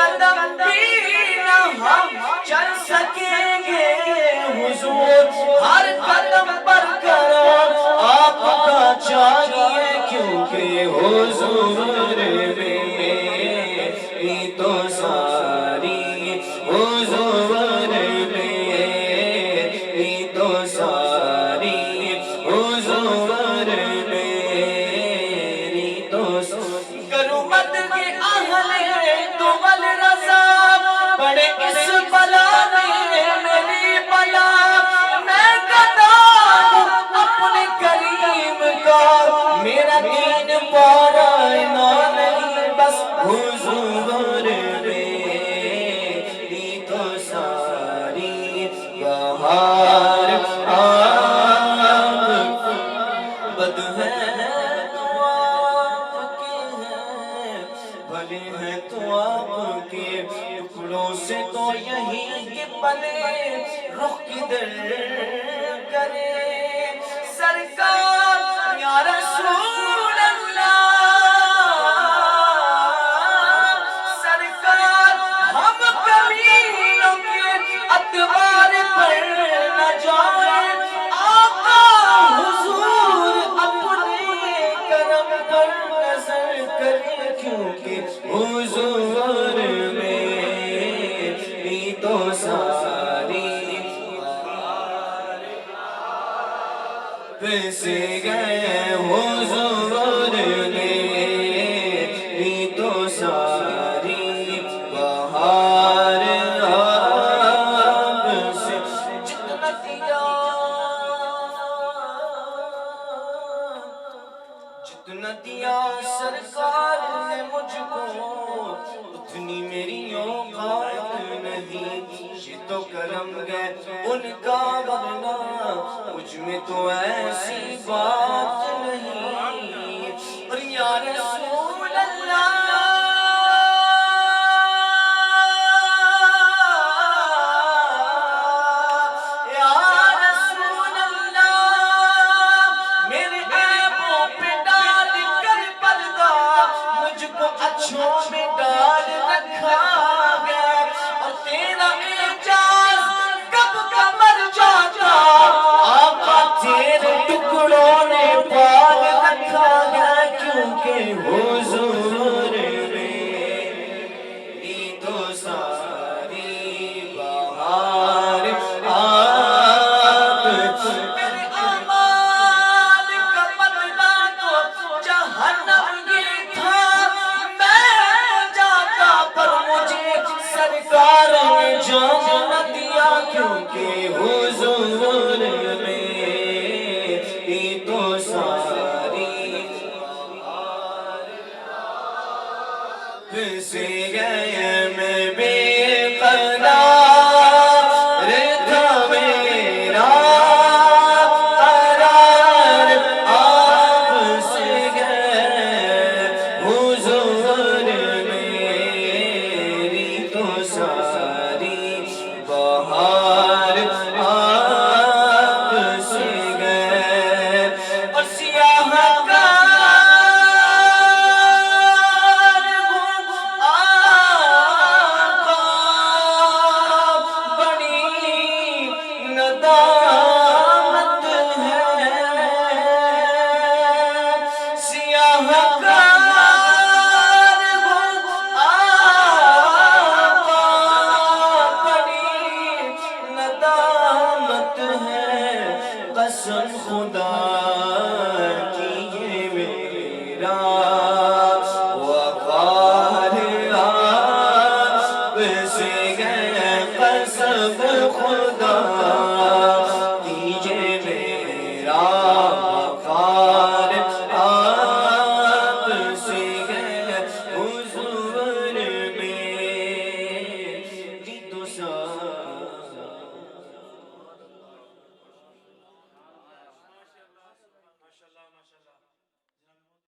قدم بھی نہ ہم چل سکیں گے حضور، ہر قدم پر کرم آپ کا چاہیے، کیونکہ حضور میری تو ساری، حضور میری تو ساری، حضور میری تو ساری۔ کروں مت کے اہل دول رضا پڑے اس بلا میں میری بلا، میں گدا ہوں اپنے کریم کا، میرا دین پارا نہیں بس حضور میری تو ساری۔ بہار آپ بد ہے تو آپ کے ہیں، بھلے ہیں تو آپ کے، ٹکڑوں سے تو یہی کہ بنے رخ کدھر کرے سرکار یا رسول اللہ، سرکار ہم کمینوں کے اتبار پر نہ جائیں، آقا حضور اپنے کرم پر نظر کریں، کیونکہ حضور میری تو ساری سے گئے، حضور میری تو ساری۔ بہار آپ سے جتنا دیا، جتنا دیا سرکار نے مجھ کو، اتنی میری اوقات نہیں، یہ تو کرم گئے ان کا، ورنہ مجھ میں تو ایسی بات نہیں۔ اور یا رسول اللہ، یا رسول اللہ، میرے عیبوں پہ ڈال کر پردہ مجھ کو اچھوں میں ڈال رکھا گیا، اور تیرا اعجاز کب کا مر جاتا آقا تیرے ٹکڑوں نے پال رکھا گیا، کیونکہ حضور میری تو ساری۔ بہار آپ میرے اعمال کا بدلہ تو جہنم یہ تھا، میں جاتا پر مجھے سرکار نے جان نہ دیا، کیونکہ حضور میری تو ساری۔ سے گئے